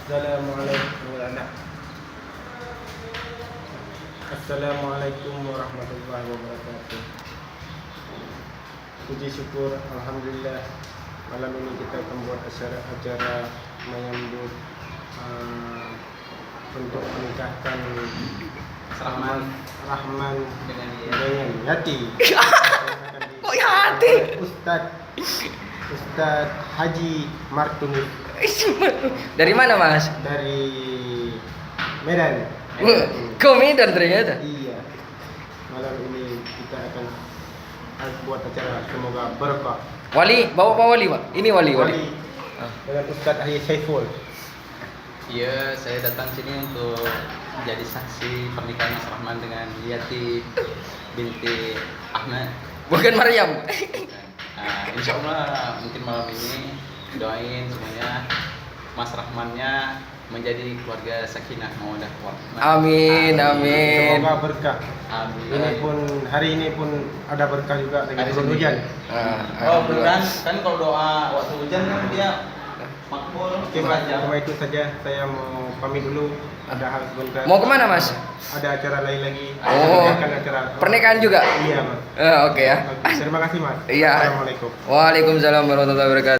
Assalamualaikum warahmatullahi wabarakatuh. Puji syukur, alhamdulillah, malam ini kita akan buat acara menyambut untuk menikahkan Rahman dengan Yati. Kok Yati? Ustadz Haji Martuni. Dari mana, Mas? Dari Medan. Kok Medan ternyata? Iya. Malam ini kita akan buat acara, semoga berkah. Wali, bawa Pak Wali, Pak. Ini wali. Dengan Ustadz Ahli Saiful. Iya, saya datang sini untuk menjadi saksi pernikahan Mas Rahman dengan Yati binti Ahmad. Bukan Maryam. Nah, insya Allah mungkin malam ini doain semuanya Mas Rahmannya menjadi keluarga sakinah mawaddah warahmah. Amin. Semoga berkah. Amin. Hari ini pun ada berkah juga dengan Hari turun Senin. hujan. Oh, beneran kan kalau doa waktu hujan kan dia makbul. Oke, Mas, cuma itu saja. Saya mau pamit dulu. Ada hal sebentar. Mau kemana, Mas? Ada acara lain lagi. Oh, acara pernikahan juga? Iya, Mas. Oke ya. Terima kasih, Mas. Iya. Assalamualaikum. Waalaikumsalam warahmatullahi wabarakatuh.